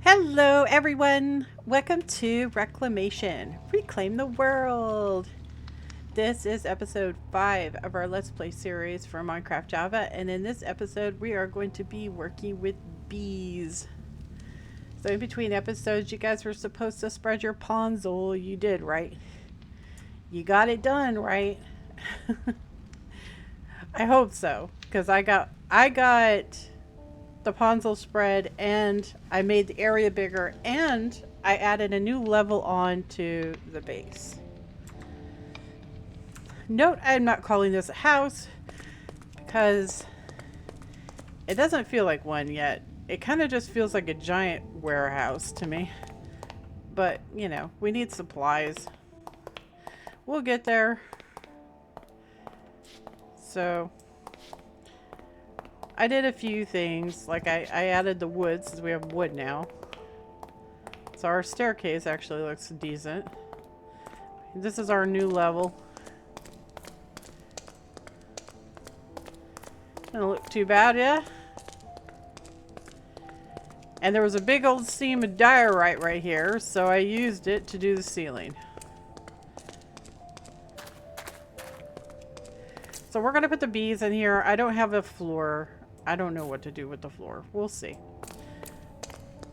Hello everyone! Welcome to Reclamation. Reclaim the world! This is episode 5 of our Let's Play series for Minecraft Java, and in this episode we are going to be working with bees. So in between episodes you guys were supposed to spread your ponzel. You did, right? You got it done, right? I hope so, because I got the ponzel spread, and I made the area bigger, and I added a new level on to the base. Note, I'm not calling this a house because it doesn't feel like one yet. It kind of just feels like a giant warehouse to me. But, you know, we need supplies. We'll get there. So I did a few things, like I added the wood since we have wood now. So our staircase actually looks decent. This is our new level. Doesn't look too bad, yeah? And there was a big old seam of diorite right here, so I used it to do the ceiling. So we're gonna put the bees in here. I don't have a floor. I don't know what to do with the floor. We'll see.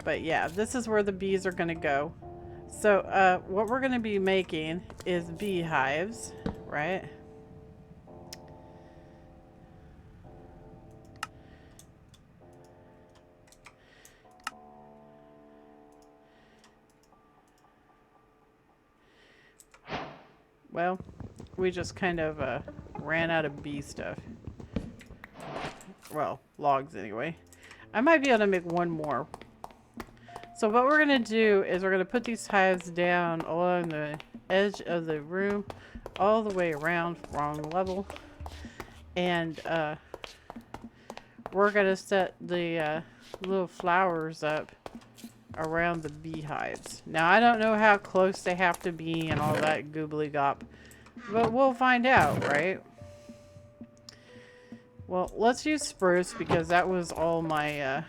But yeah, this is where the bees are gonna go. So what we're gonna be making is beehives, right? Well, we just kind of ran out of bee stuff. Well, logs anyway. I might be able to make one more. So what we're going to do is we're going to put these hives down along the edge of the room, all the way around, wrong level. And we're going to set the little flowers up around the beehives. Now, I don't know how close they have to be and all that goobly gop, but we'll find out, right? Well, let's use spruce because that was all my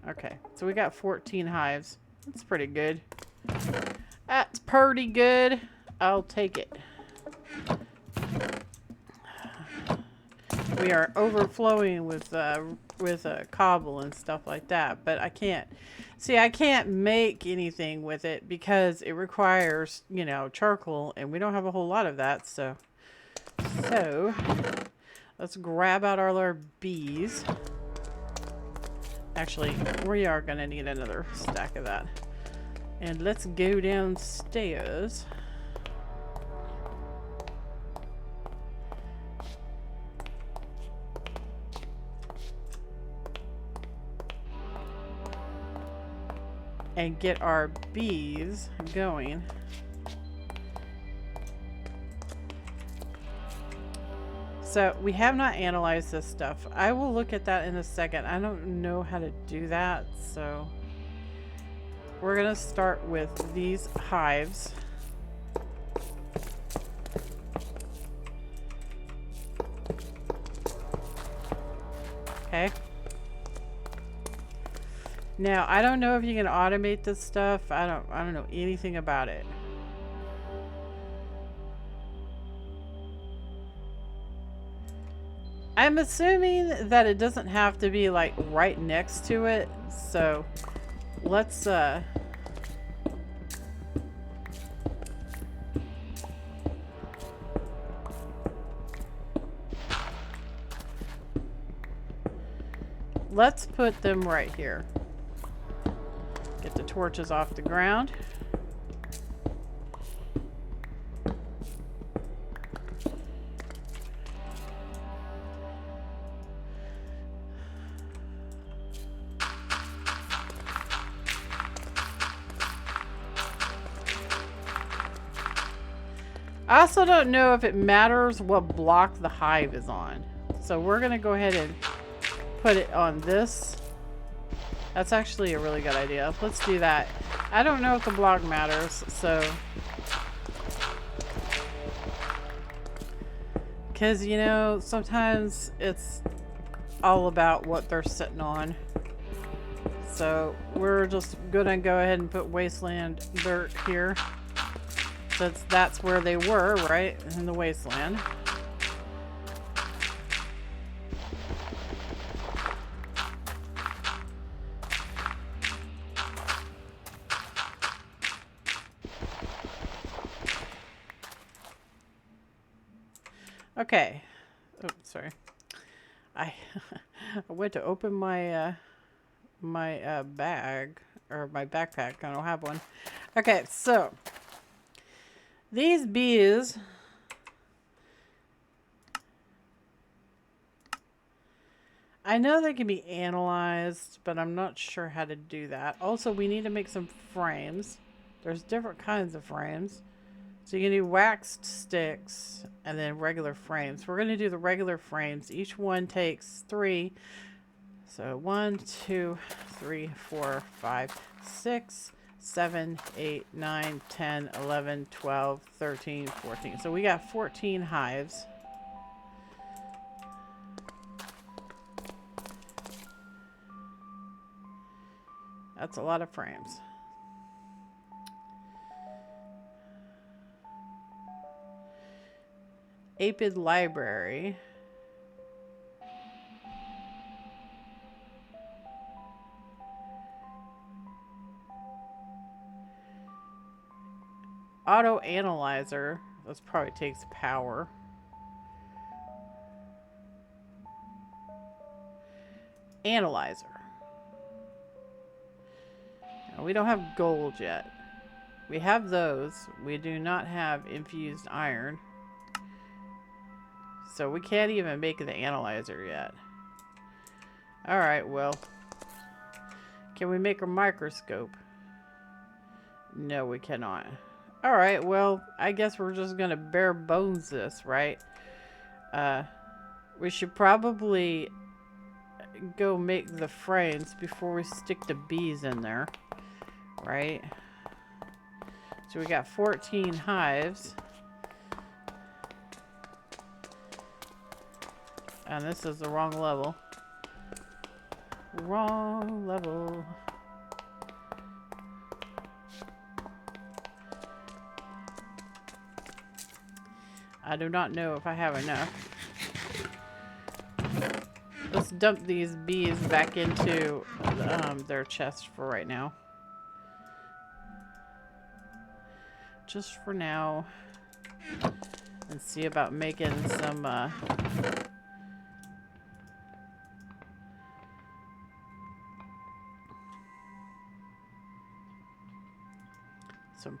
okay, so we got 14 hives. That's pretty good. That's pretty good. I'll take it. We are overflowing with cobble and stuff like that, but I can't. See, I can't make anything with it because it requires, you know, charcoal, and we don't have a whole lot of that. So let's grab out all our bees. Actually, we are gonna need another stack of that, and let's go downstairs. And get our bees going. So we have not analyzed this stuff. I will look at that in a second. I don't know how to do that, so we're gonna start with these hives. Okay. Now, I don't know if you can automate this stuff. I don't know anything about it. I'm assuming that it doesn't have to be like right next to it. So, let's let's put them right here. Get the torches off the ground. I also don't know if it matters what block the hive is on. So we're going to go ahead and put it on this. That's actually a really good idea. Let's do that. I don't know if the block matters, so because, you know, sometimes it's all about what they're sitting on. So we're just gonna go ahead and put wasteland dirt here, since that's where they were, right? In the wasteland. Okay. Oh, sorry. I I went to open my bag, or my backpack. I don't have one. Okay, so these bees, I know they can be analyzed, but I'm not sure how to do that. Also, we need to make some frames. There's different kinds of frames. So you can do waxed sticks and then regular frames. We're going to do the regular frames. Each one takes 3. So 1, 2, 3, 4, 5, 6, 7, 8, 9, 10, 11, 12, 13, 14. So we got 14 hives. That's a lot of frames. Apid library. Auto analyzer. This probably takes power. Analyzer. Now, we don't have gold yet. We have those. We do not have infused iron. So we can't even make the analyzer yet. Alright, well. Can we make a microscope? No, we cannot. Alright, well, I guess we're just gonna bare bones this, right? We should probably go make the frames before we stick the bees in there. Right? So we got 14 hives. And this is the wrong level. Wrong level. I do not know if I have enough. Let's dump these bees back into their chest for right now. Just for now. And see about making some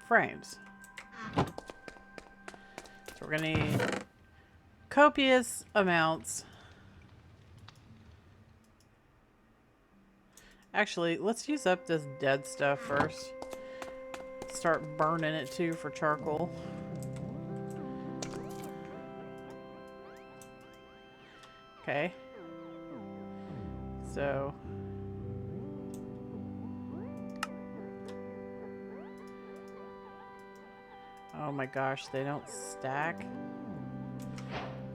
frames. So we're gonna need copious amounts. Actually, let's use up this dead stuff first. Start burning it too for charcoal. Okay. So oh my gosh, they don't stack.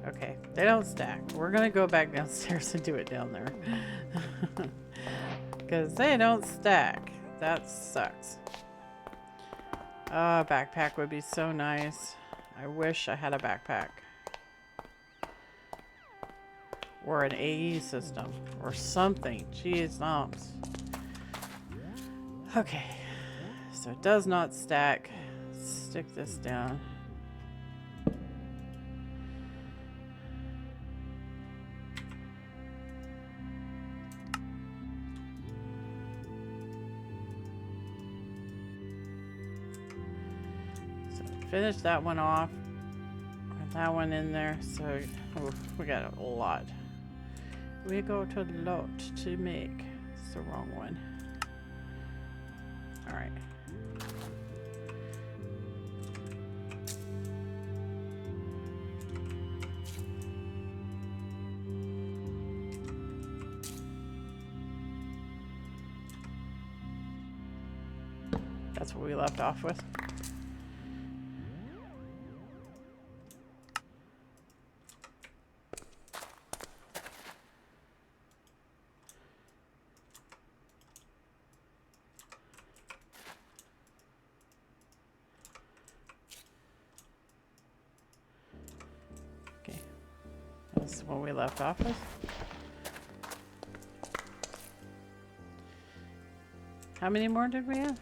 Okay, they don't stack. We're gonna go back downstairs and do it down there. Because they don't stack. That sucks. A backpack would be so nice. I wish I had a backpack. Or an AE system. Or something. Jeez, noms. Okay. So it does not stack. Stick this down. Finish that one off. Put that one in there. So we got a lot. We got a lot to make. It's the wrong one. Alright. That's what we left off with. This is when we left off with. How many more did we have?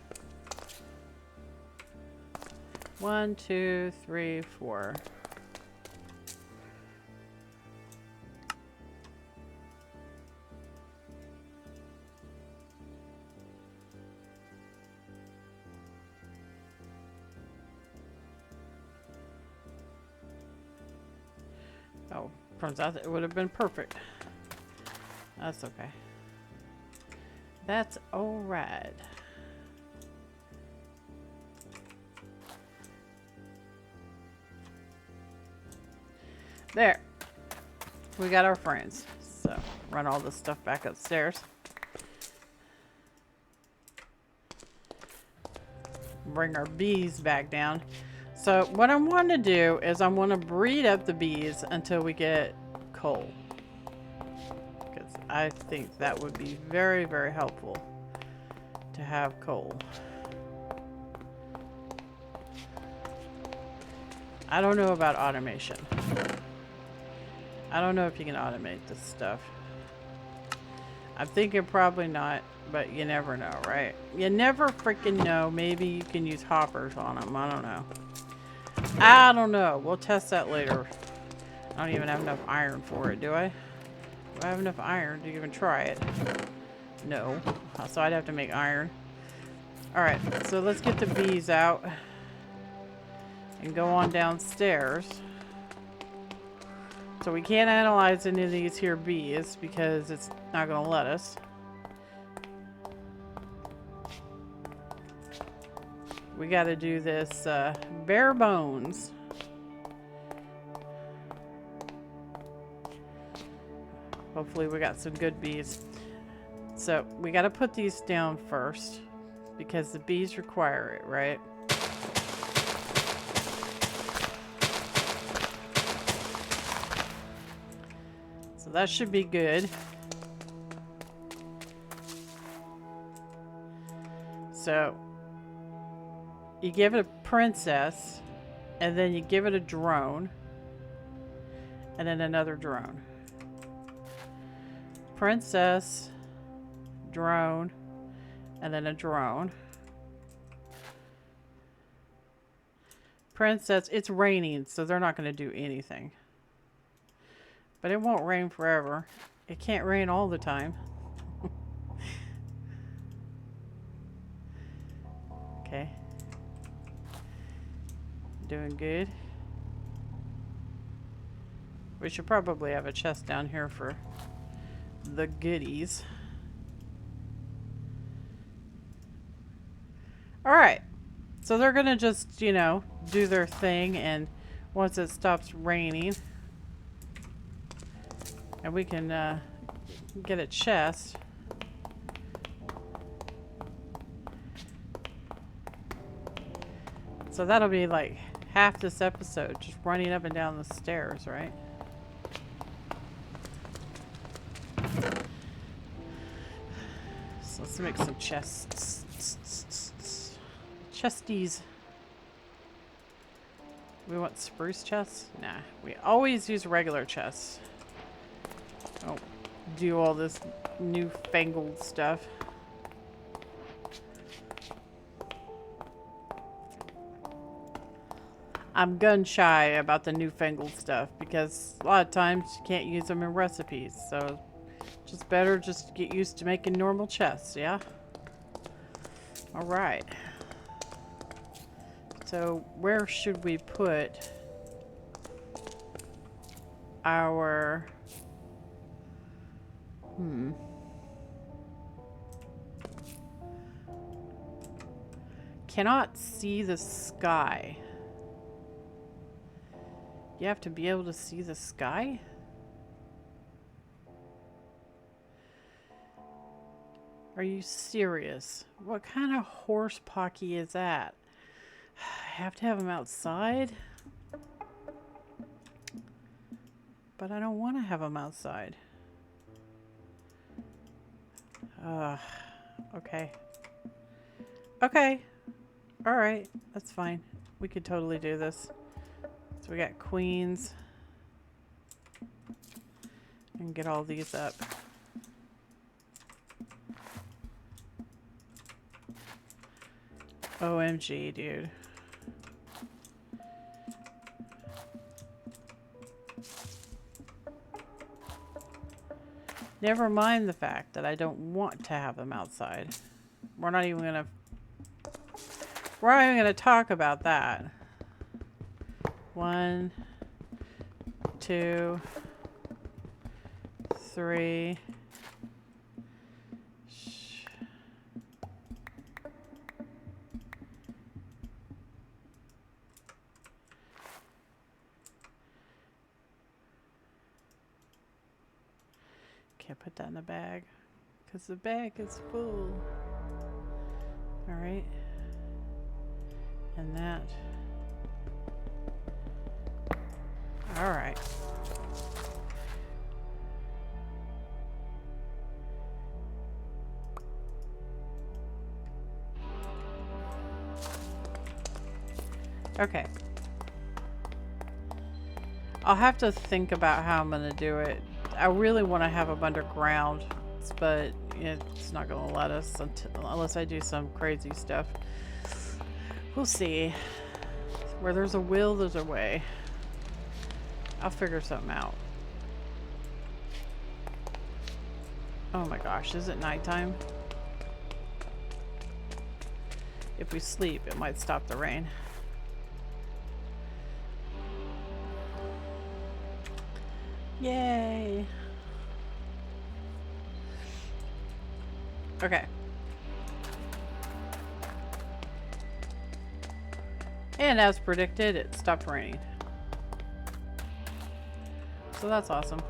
1, 2, 3, 4. Oh, turns out it would have been perfect. That's okay. That's alright. There. We got our friends. So, run all this stuff back upstairs. Bring our bees back down. So, what I want to do is I want to breed up the bees until we get coal. Because I think that would be very, very helpful to have coal. I don't know about automation. I don't know if you can automate this stuff. I'm thinking probably not, but you never know, right? You never freaking know. Maybe you can use hoppers on them. I don't know. I don't know. We'll test that later. I don't even have enough iron for it, do I? Do I have enough iron to even try it? No. So I'd have to make iron. Alright, so let's get the bees out and go on downstairs. So we can't analyze any of these here bees because it's not going to let us. We got to do this bare bones. Hopefully we got some good bees. So we got to put these down first because the bees require it, right? So that should be good. So you give it a princess, and then you give it a drone, and then another drone. Princess, drone, and then a drone. Princess, it's raining, so they're not going to do anything. But it won't rain forever. It can't rain all the time. Okay. Doing good. We should probably have a chest down here for the goodies. Alright. So they're gonna just, you know, do their thing, and once it stops raining, and we can get a chest. So that'll be like half this episode, just running up and down the stairs, right? So let's make some chests. Chesties. We want spruce chests? Nah, we always use regular chests. Don't do all this newfangled stuff. I'm gun shy about the newfangled stuff because a lot of times you can't use them in recipes, so just better just get used to making normal chests, yeah? Alright. So where should we put our... Cannot see the sky. You have to be able to see the sky? Are you serious? What kind of horse pocky is that? I have to have them outside? But I don't want to have them outside. Okay. Okay. Alright. That's fine. We could totally do this. So we got queens. And get all these up. OMG, dude. Never mind the fact that I don't want to have them outside. We're not even gonna talk about that. 1, 2, 3. Can't put that in the bag because the bag is full. All right. And that. All right. Okay. I'll have to think about how I'm going to do it. I really want to have them underground, but it's not going to let us unless I do some crazy stuff. We'll see. Where there's a will, there's a way. I'll figure something out. Oh my gosh, is it nighttime? If we sleep, it might stop the rain. Yay! Okay. And as predicted, it stopped raining. So that's awesome.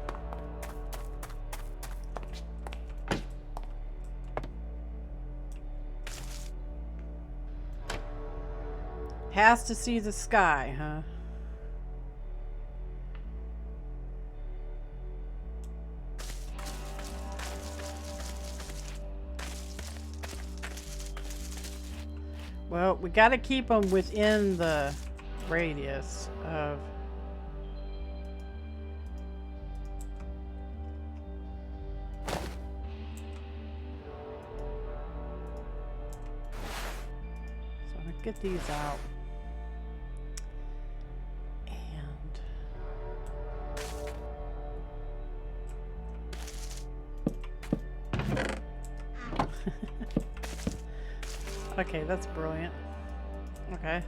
Has to see the sky, huh? Well, we got to keep them within the radius of... So I'm going to get these out. Okay, that's brilliant. Okay.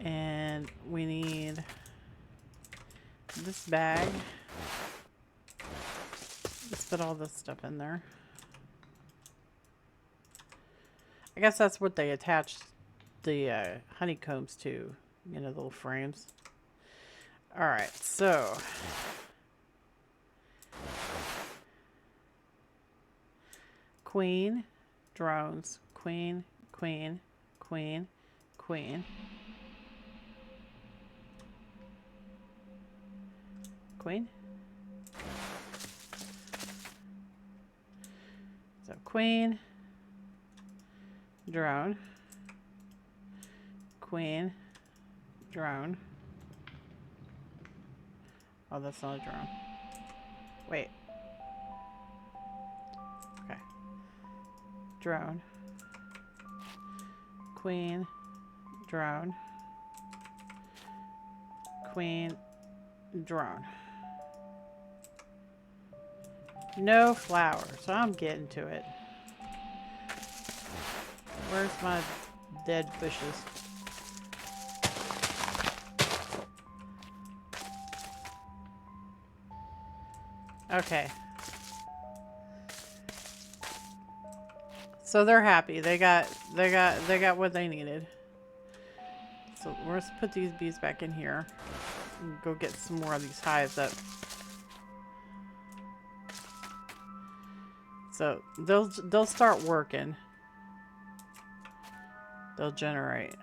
And we need this bag. Let's put all this stuff in there. I guess that's what they attached the honeycombs to, the little frames. All right, so queen, drones, queen, queen, queen, queen, queen. So queen, drone, queen, drone. Oh, that's not a drone. Wait. Okay. Drone, queen, drone, queen, drone. No flower, so I'm getting to it. Where's my dead bushes? Okay. So they're happy. They got what they needed. So let's put these bees back in here and go get some more of these hives up. So they'll start working. They'll generate.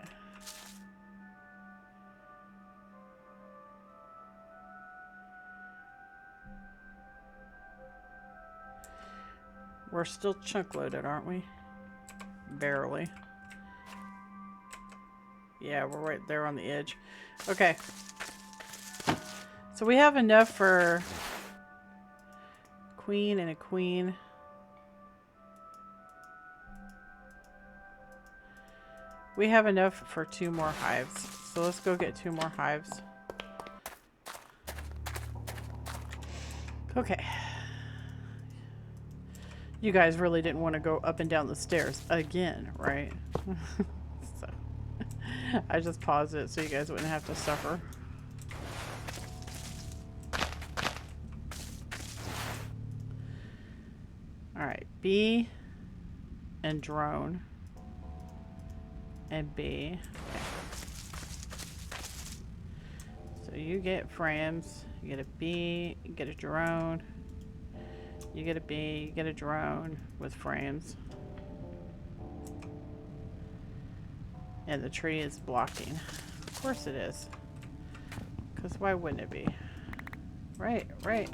We're still chunk loaded, aren't we? Barely. Yeah, we're right there on the edge. Okay. So we have enough for queen and a queen. We have enough for 2 more hives. So let's go get 2 more hives. Okay. You guys really didn't want to go up and down the stairs again, right? So I just paused it so you guys wouldn't have to suffer. Alright, B and drone. And B. Okay. So you get frames, you get a B, you get a drone, you get a B, you get a drone with frames. And the tree is blocking. Of course it is. Because why wouldn't it be? Right, right.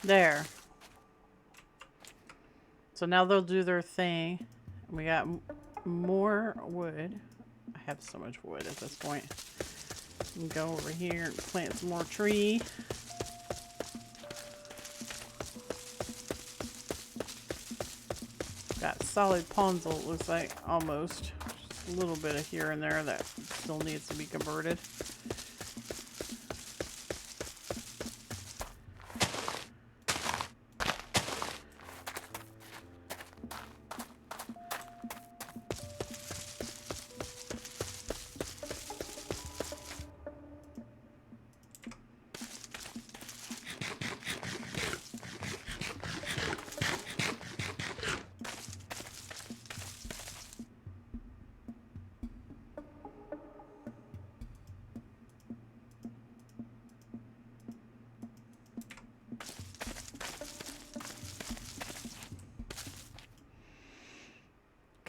There. So now they'll do their thing. We got more wood. I have so much wood at this point. We can go over here and plant some more tree. Got solid ponzel, it looks like, almost. Just a little bit of here and there that still needs to be converted.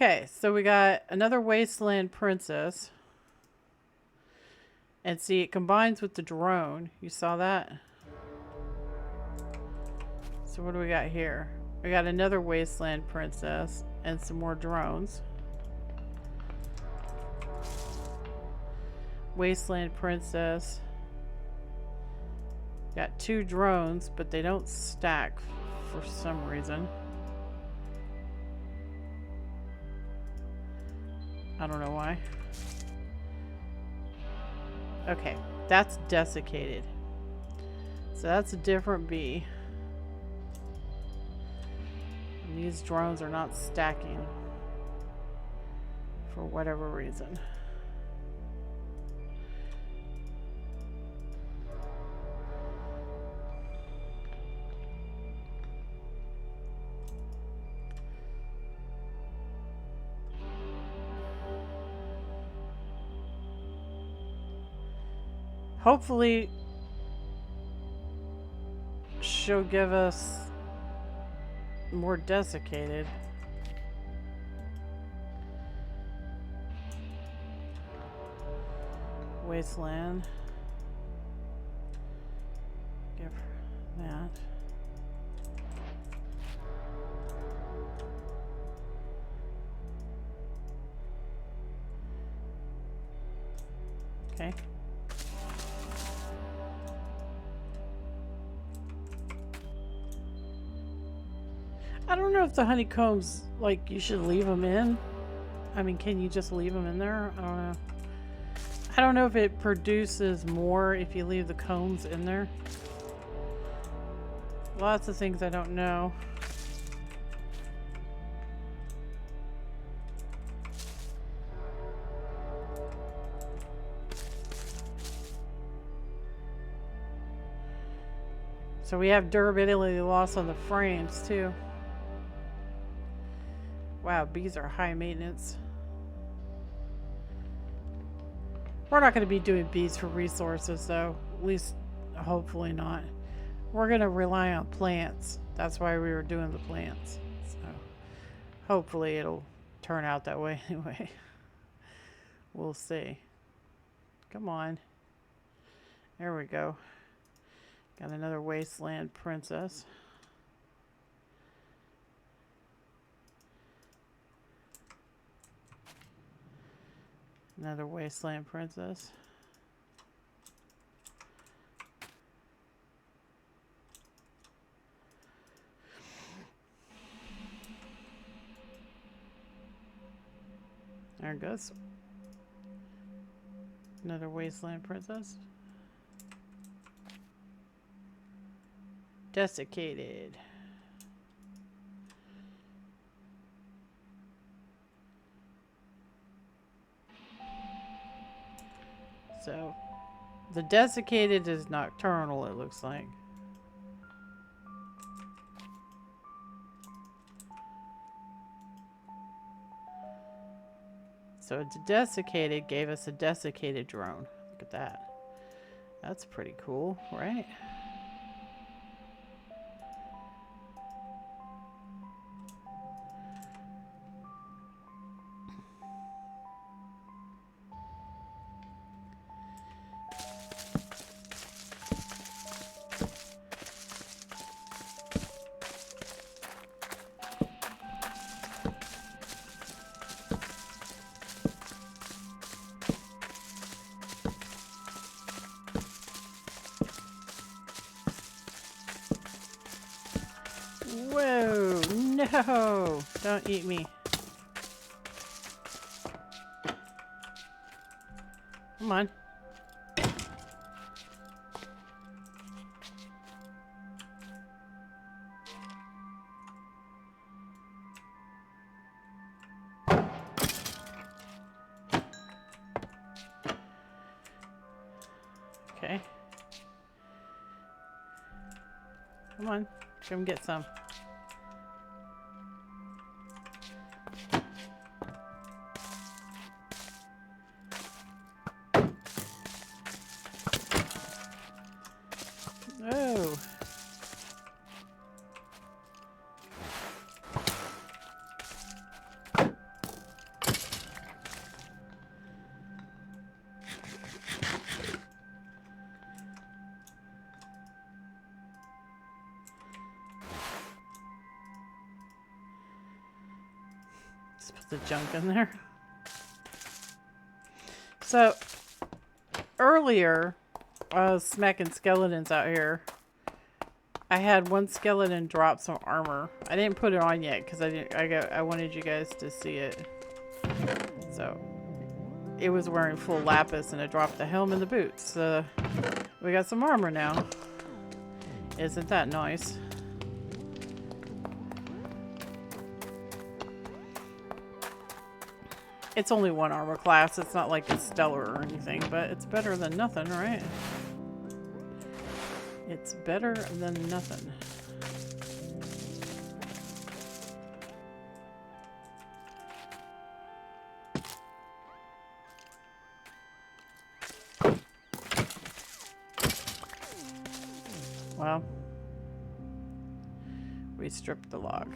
Okay, so we got another wasteland princess. And see, it combines with the drone. You saw that? So what do we got here? We got another wasteland princess and some more drones. Wasteland princess. Got 2 drones, but they don't stack for some reason. I don't know why. Okay, that's desiccated. So that's a different bee. And these drones are not stacking for whatever reason. Hopefully, she'll give us more desiccated. Wasteland. Give her that. Okay. I don't know if the honeycombs, like, you should leave them in. I mean, can you just leave them in there? I don't know. I don't know if it produces more if you leave the combs in there. Lots of things I don't know. So we have durability loss on the frames too. Wow, bees are high maintenance. We're not going to be doing bees for resources though. At least, hopefully not. We're going to rely on plants. That's why we were doing the plants. So hopefully it'll turn out that way anyway. We'll see. Come on. There we go. Got another wasteland princess. Another wasteland princess. There it goes. Another wasteland princess. Desiccated. So, the desiccated is nocturnal, it looks like. So, the desiccated gave us a desiccated drone. Look at that. That's pretty cool, right? Whoa, no, don't eat me. Come on. Okay. Come on, come get some. Oh. Just put the junk in there. So, earlier, I was smacking skeletons out here. I had one skeleton drop some armor. I didn't put it on yet because I wanted you guys to see it. So, it was wearing full lapis and it dropped the helm and the boots. So, we got some armor now. Isn't that nice? It's only one armor class. It's not like it's stellar or anything, but it's better than nothing, right? It's better than nothing. Well, we stripped the log.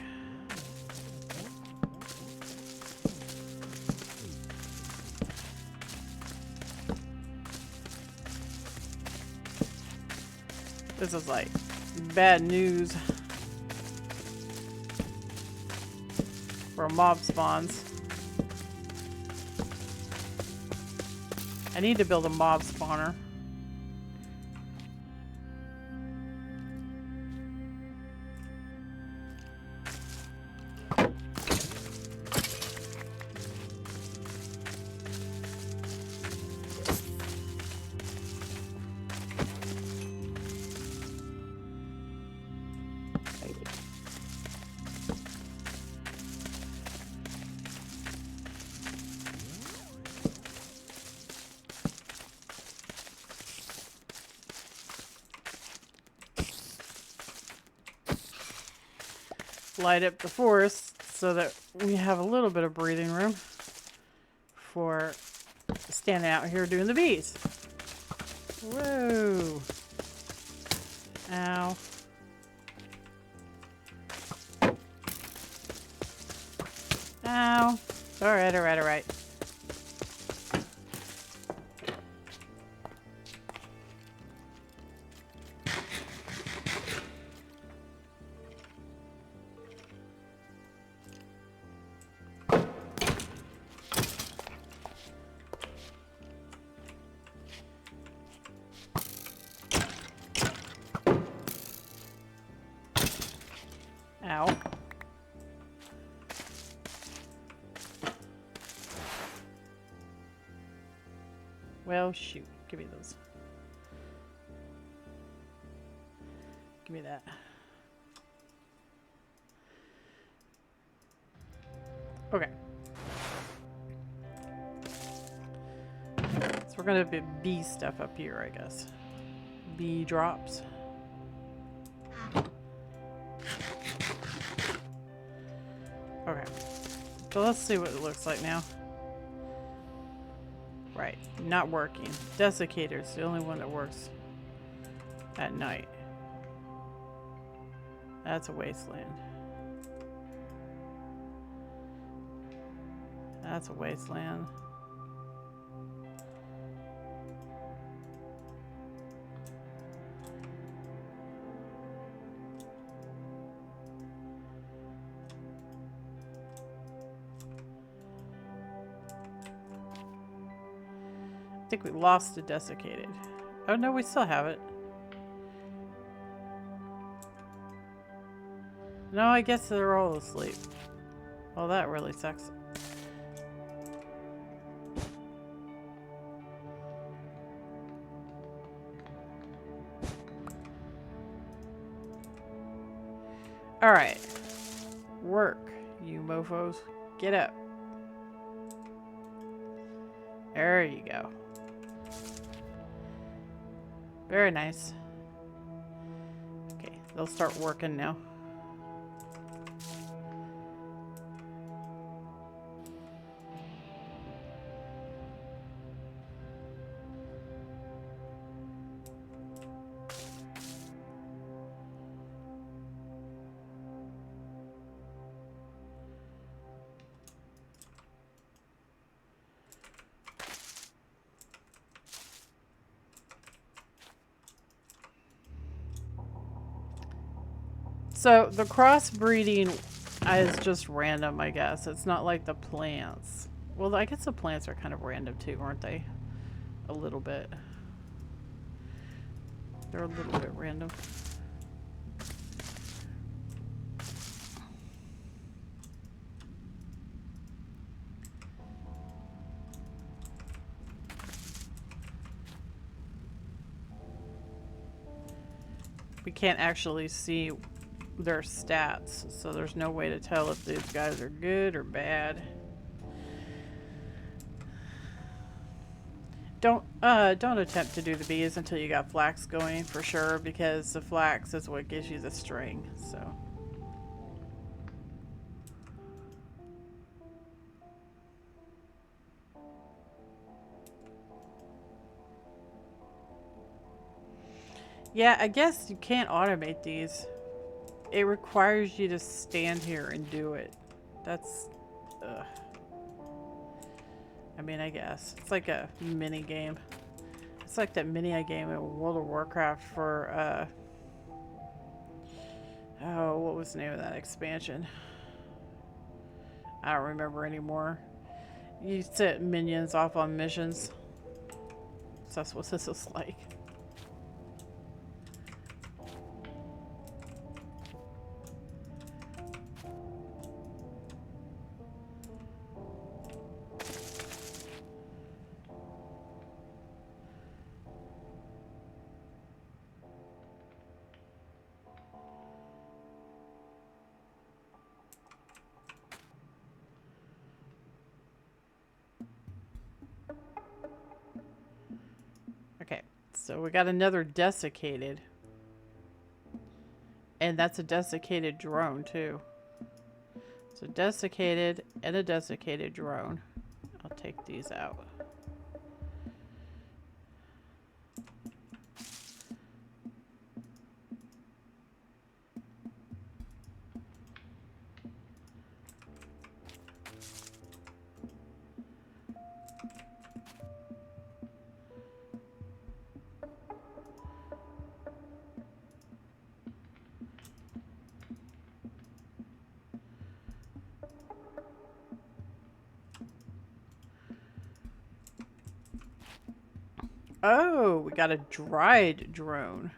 This is like bad news for mob spawns. I need to build a mob spawner. Light up the forest so that we have a little bit of breathing room for standing out here doing the bees. Whoa. Ow. Ow. Alright, alright, alright. Ow. Well, shoot. Give me those. Give me that. Okay. So we're gonna put bee stuff up here, I guess. Bee drops. Okay. So let's see what it looks like now. Right. Not working. Desiccator's the only one that works at night. That's a wasteland. That's a wasteland. I think we lost the desiccated. Oh no, we still have it. No, I guess they're all asleep. Well, that really sucks. Alright. Work, you mofos. Get up. There you go. Very nice. Okay, they'll start working now. So the crossbreeding is just random, I guess. It's not like the plants. Well, I guess the plants are kind of random too, aren't they? A little bit. They're a little bit random. We can't actually see their stats, so there's no way to tell if these guys are good or bad. Don't attempt to do the bees until you got flax going for sure, because the flax is what gives you the string. So yeah, I guess you can't automate these. It requires you to stand here and do it. That's ugh. I mean, I guess it's like a mini game. It's like that mini game in World of Warcraft for oh, what was the name of that expansion? I don't remember anymore. You set minions off on missions. So that's what this is like. So we got another desiccated. And that's a desiccated drone too. So desiccated and a desiccated drone. I'll take these out. Oh, we got a dried drone.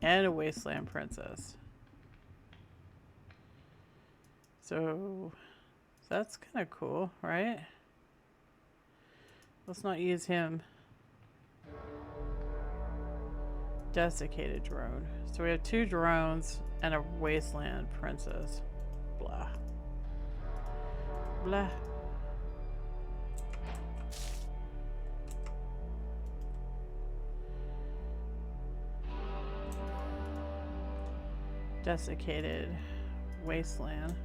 And a wasteland princess. So that's kind of cool, right? Let's not use him. Desiccated drone. So we have 2 drones and a wasteland princess. Blah. Blah. Desiccated wasteland.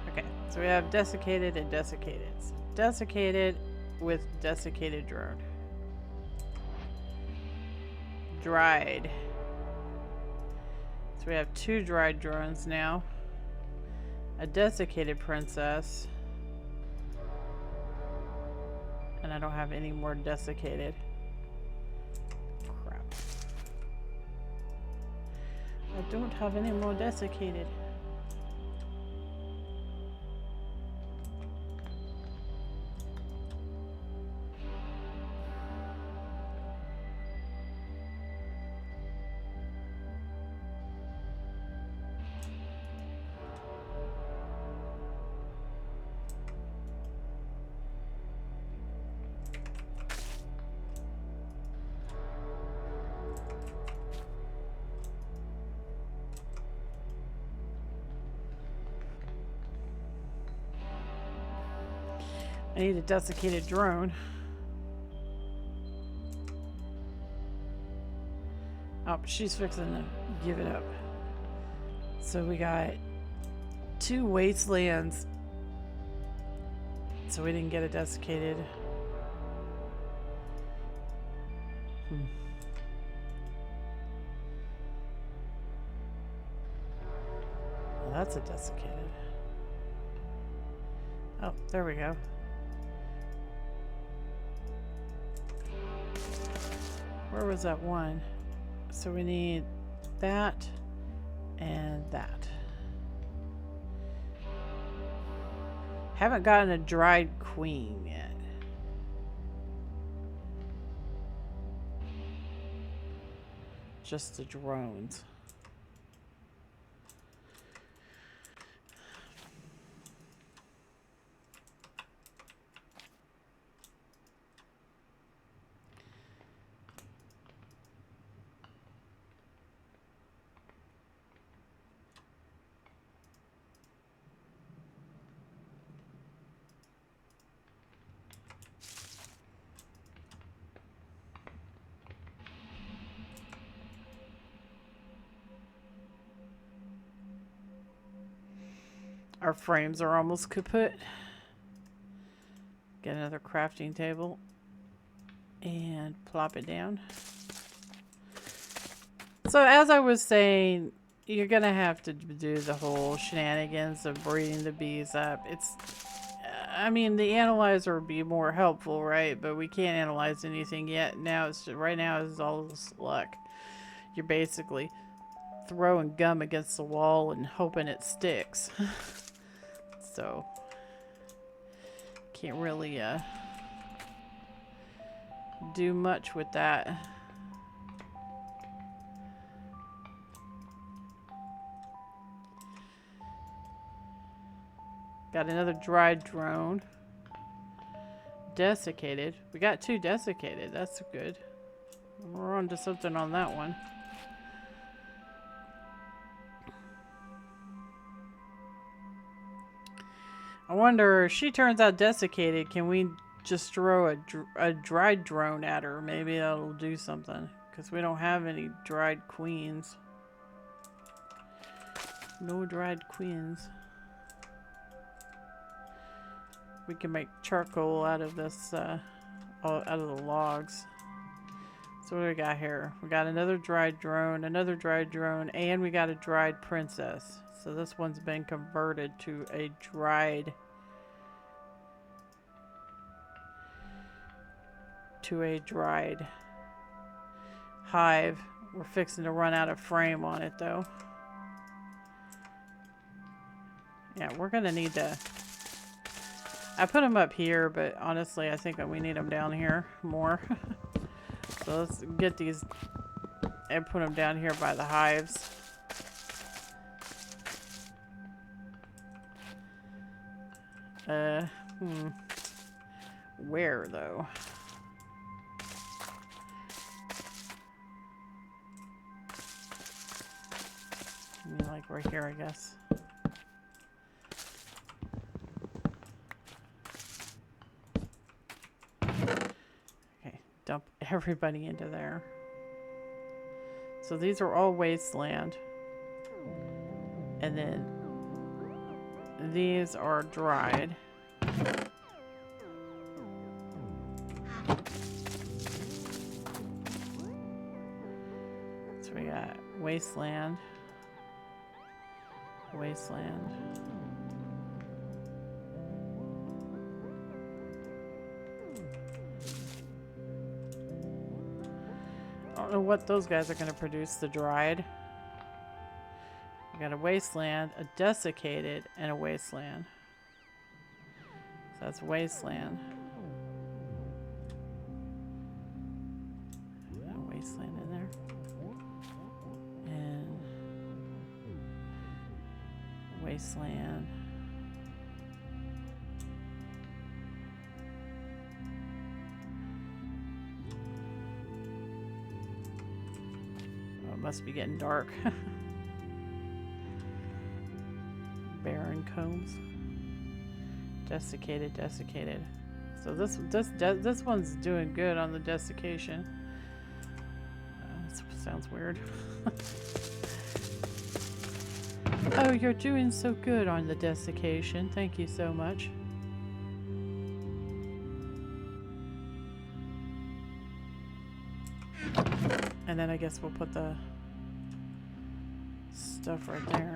Okay, so we have desiccated and desiccated. Desiccated with desiccated drone. Dried. So we have 2 dried drones now. A desiccated princess. And I don't have any more desiccated. Crap. I don't have any more desiccated. I need a desiccated drone. Oh, she's fixing to give it up. So we got 2 wastelands. So we didn't get a desiccated. Well, that's a desiccated. Oh, there we go. Where was that one? So we need that and that. Haven't gotten a dried queen yet. Just the drones. Our frames are almost kaput. Get another crafting table and plop it down. So as I was saying, you're gonna have to do the whole shenanigans of breeding the bees up. It's, I mean, the analyzer would be more helpful, right? But we can't analyze anything yet. Now it's right now it's all this luck. You're basically throwing gum against the wall and hoping it sticks. So can't really do much with that. Got another dried drone. Desiccated. We got 2 desiccated. That's good. We're on to something on that one. I wonder if she turns out desiccated, can we just throw a dried drone at her? Maybe that'll do something. Because we don't have any dried queens. No dried queens. We can make charcoal out of this, out of the logs. So what do we got here? We got another dried drone, and we got a dried princess. So this one's been converted to a dried hive. We're fixing to run out of frame on it though. Yeah, we're gonna need to... I put them up here, but honestly I think that we need them down here more. So let's get these and put them down here by the hives. Where though? I mean, like right here, I guess. Okay, dump everybody into there. So these are all wasteland. And then these are dried. So we got wasteland. Wasteland. I don't know what those guys are going to produce. The dried. We got a wasteland, a desiccated, and a wasteland. So that's wasteland. Got a wasteland in there. And wasteland. Oh, it must be getting dark. Barren combs. Desiccated, desiccated. So this one's doing good on the desiccation. That sounds weird. Oh, you're doing so good on the desiccation. Thank you so much. And then I guess we'll put the stuff right there.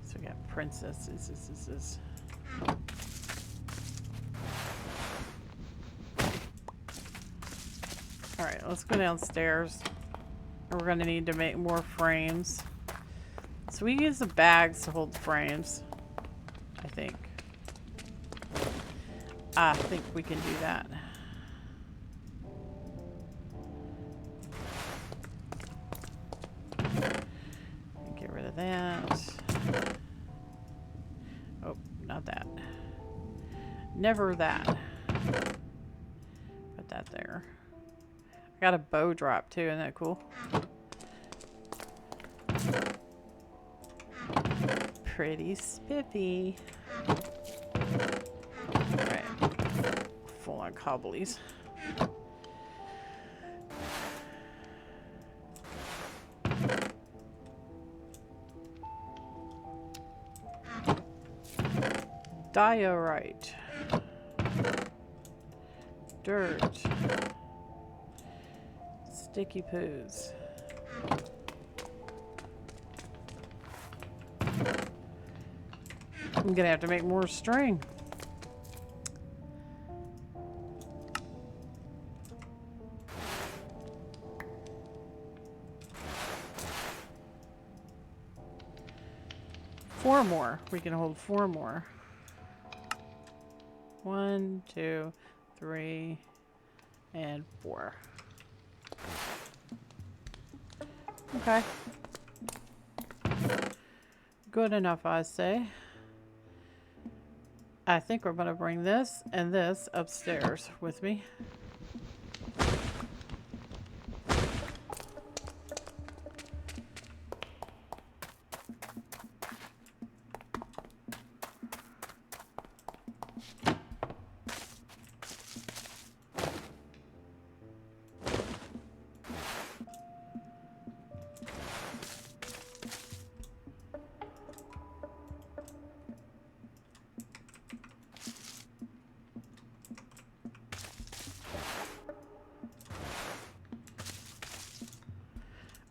So we got princesses. Alright, let's go downstairs. We're going to need to make more frames. So we use the bags to hold the frames. I think. I think we can do that. Get rid of that. Oh, not that. Never that. Put that there. I got a bow drop too, isn't that cool? Pretty spiffy. Alright. Full on cobblies. Diorite. Dirt. Sticky poos. I'm gonna have to make more string. Four more. We can hold four more. 1, 2, 3, and 4. Okay. Good enough, I say. I think we're going to bring this and this upstairs with me.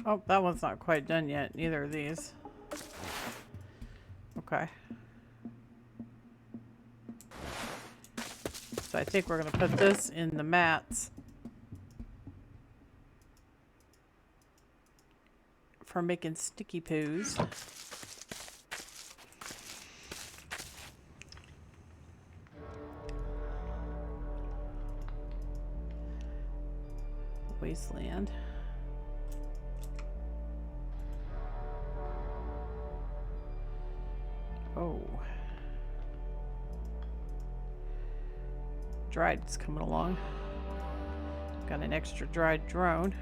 Oh, that one's not quite done yet. Neither of these. Okay. So I think we're going to put this in the mats for making sticky poos. Wasteland. Oh. Dried's coming along. Got an extra dried drone.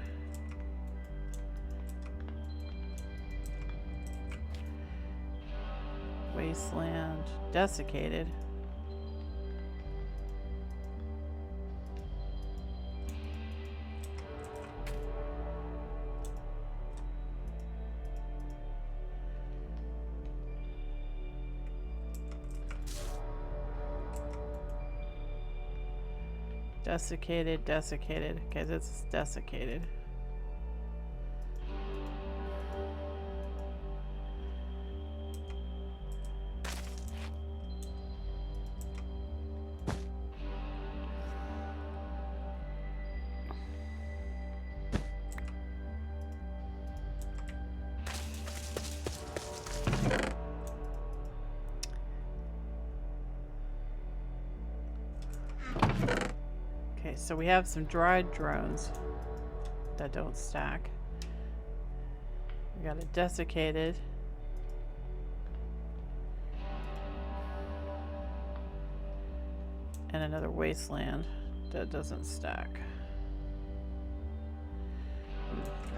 Wasteland. Desiccated. Desiccated, desiccated. Okay, this is desiccated. Okay, so we have some dried drones that don't stack. We got a desiccated. And another wasteland that doesn't stack.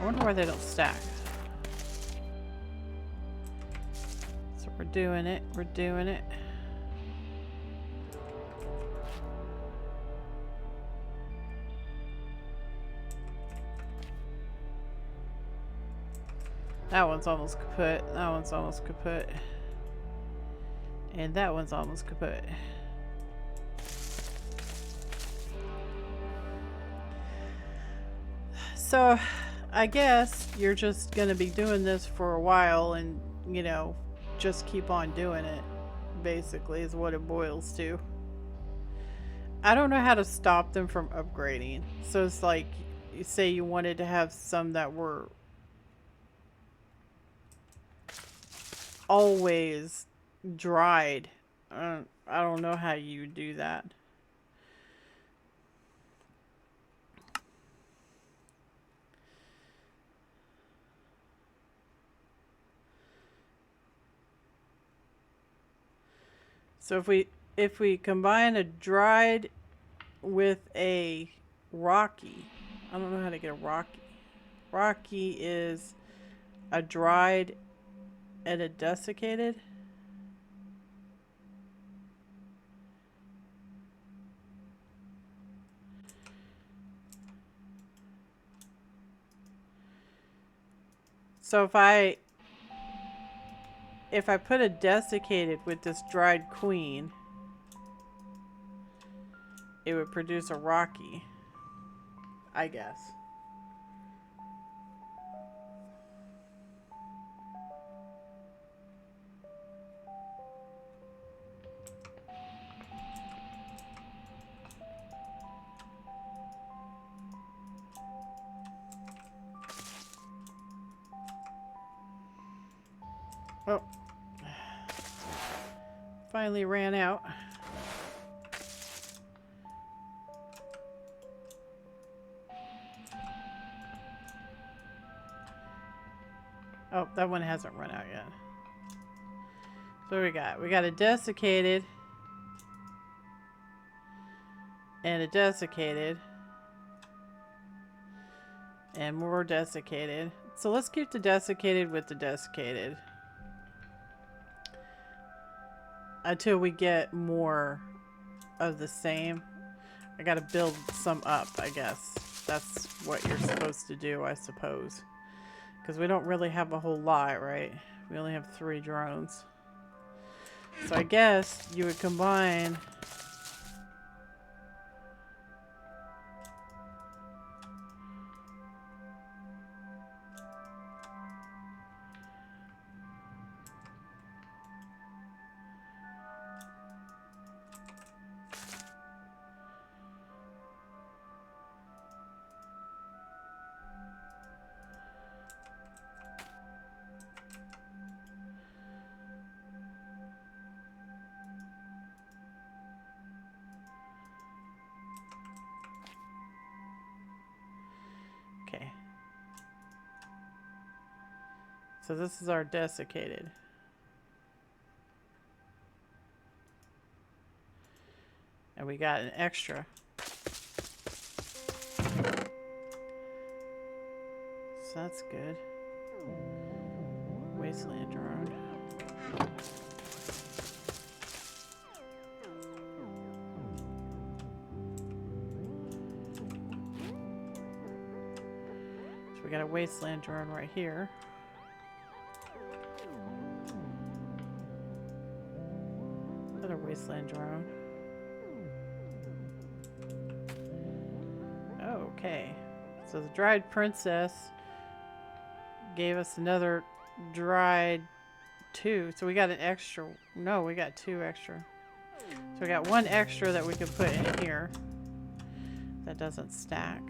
I wonder why they don't stack. So we're doing it, we're doing it. That one's almost kaput. That one's almost kaput. And that one's almost kaput. So, I guess you're just going to be doing this for a while and, you know, just keep on doing it, basically, is what it boils to. I don't know how to stop them from upgrading. So it's like, you say you wanted to have some that were always dried. I don't know how you do that. So if we combine a dried with a rocky, I don't know how to get a rocky. Rocky is a dried and a desiccated. So if I put a desiccated with this dried queen, it would produce a rocky, I guess. Oh. Finally ran out. Oh, that one hasn't run out yet. So we got a desiccated and a desiccated and more desiccated. So let's keep the desiccated with the desiccated until we get more of the same. I gotta build some up, I guess. That's what you're supposed to do, I suppose. Because we don't really have a whole lot, right? We only have 3 drones. So I guess you would combine... Okay. So this is our desiccated. And we got an extra. So that's good. Wasteland drone. So we got a wasteland drone right here. Another wasteland drone. Okay. So the dried princess gave us another dried 2. So we got an extra. No, we got 2 extra. So we got 1 extra that we can put in here. That doesn't stack.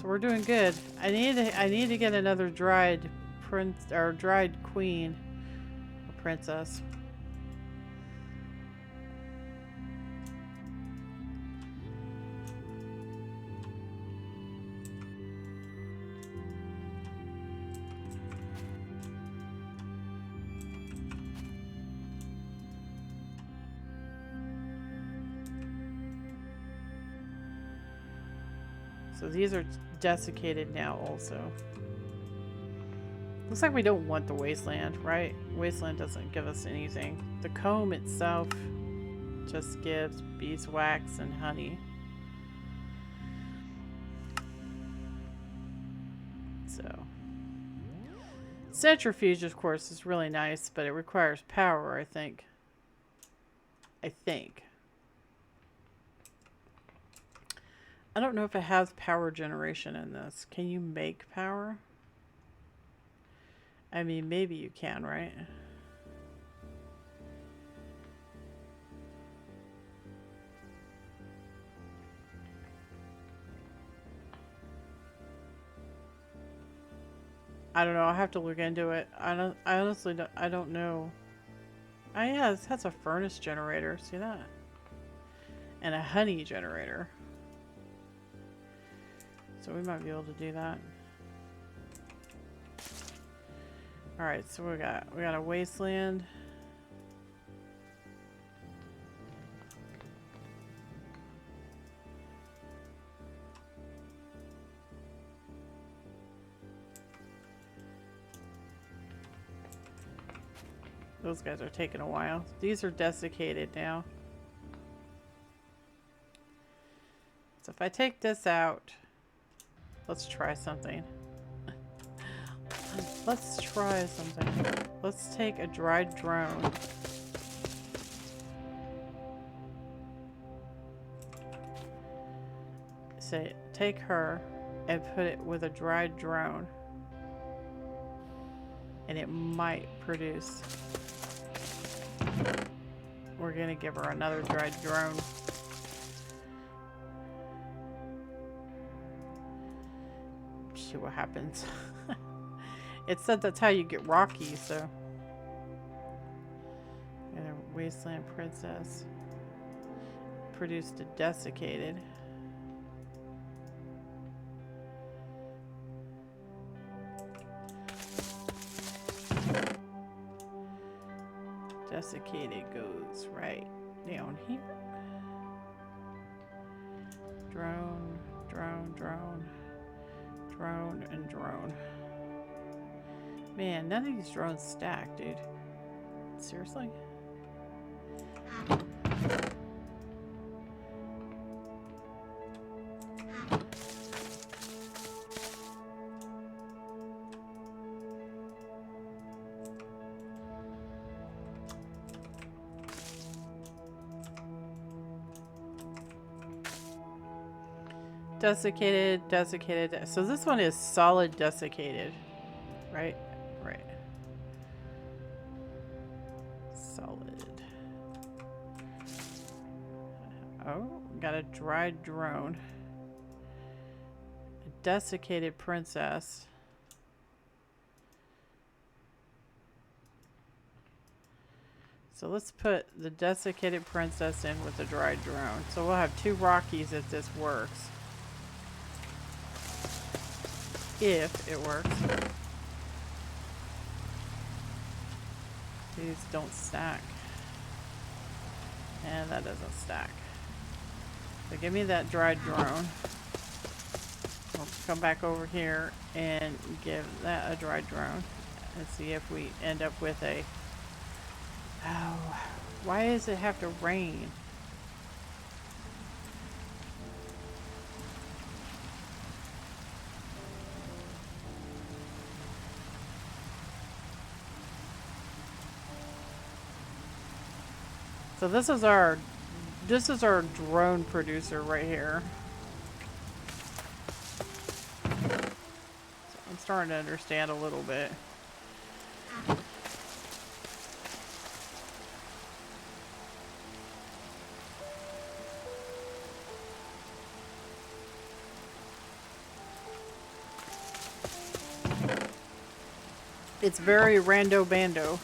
So we're doing good. I need to get another dried prince or dried queen or princess. So these are desiccated now also. Looks like we don't want the wasteland, right? Wasteland doesn't give us anything. The comb itself just gives beeswax and honey. So centrifuge, of course, is really nice, but it requires power, I think. I don't know if it has power generation in this. Can you make power? I mean, maybe you can, right? I don't know. I'll have to look into it. I honestly don't know. Oh yeah, this has a furnace generator. See that? And a honey generator. So we might be able to do that. Alright, so we got a wasteland. Those guys are taking a while. These are desiccated now. So if I take this out, let's try something. Let's try something. Let's take a dried drone. Say, take her and put it with a dried drone. And it might produce. We're gonna give her another dried drone. See what happens. It said that's how you get rocky, so. And a wasteland princess produced a desiccated. desiccated goes right down here. Drone, drone, drone, drone, and drone. Man, none of these drones stack, dude. Seriously? Desiccated, desiccated. So this one is solid desiccated, right? Right. Solid. Oh, got a dried drone. A desiccated princess. So let's put the desiccated princess in with the dried drone. So we'll have 2 Rockies if this works. If it works. These don't stack. And that doesn't stack. So give me that dried drone. We'll come back over here and give that a dried drone. And see if we end up with a... Oh, why does it have to rain? So this is our drone producer right here. So I'm starting to understand a little bit. It's very rando bando.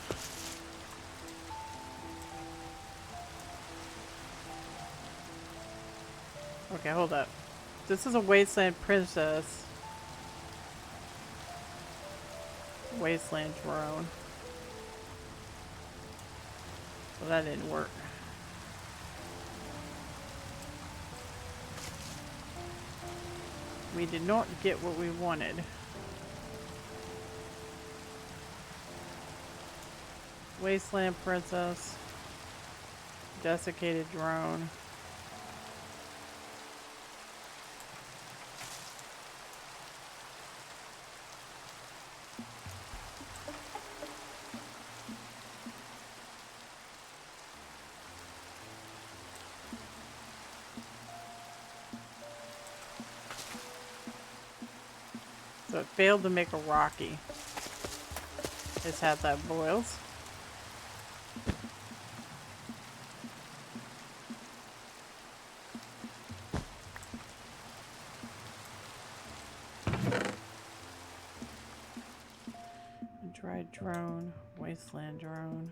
Okay, hold up. This is a wasteland princess. Wasteland drone. So that didn't work. We did not get what we wanted. Wasteland princess. Desiccated drone. So it failed to make a Rocky. It's had that boils. Dried drone, wasteland drone.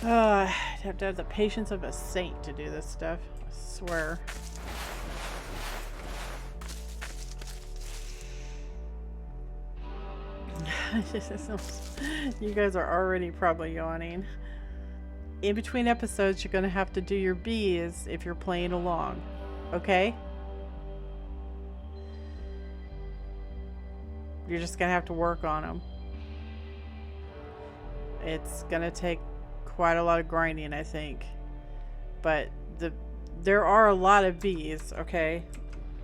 I'd have to have the patience of a saint to do this stuff. I swear. You guys are already probably yawning. In between episodes, you're going to have to do your bees if you're playing along. Okay? You're just going to have to work on them. It's going to take quite a lot of grinding, I think. But there are a lot of bees, okay?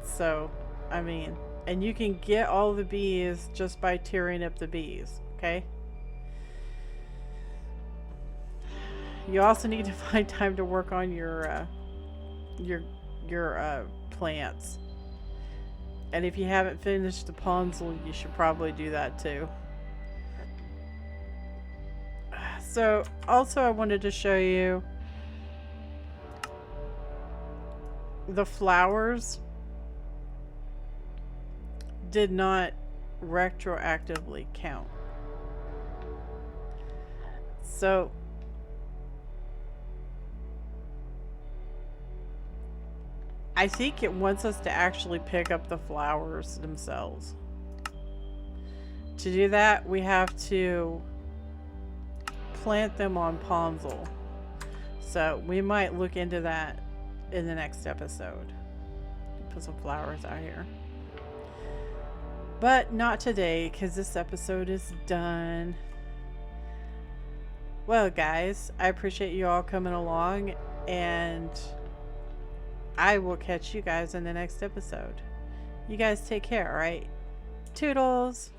So, I mean, and you can get all the bees just by tearing up the bees, okay? You also need to find time to work on your your plants. And if you haven't finished the ponzel, you should probably do that too. So also I wanted to show you the flowers did not retroactively count. So I think it wants us to actually pick up the flowers themselves. To do that, we have to plant them on ponzel. So we might look into that in the next episode. Put some flowers out here. But not today, because this episode is done. Well, guys, I appreciate you all coming along, and I will catch you guys in the next episode. You guys take care, alright? Toodles!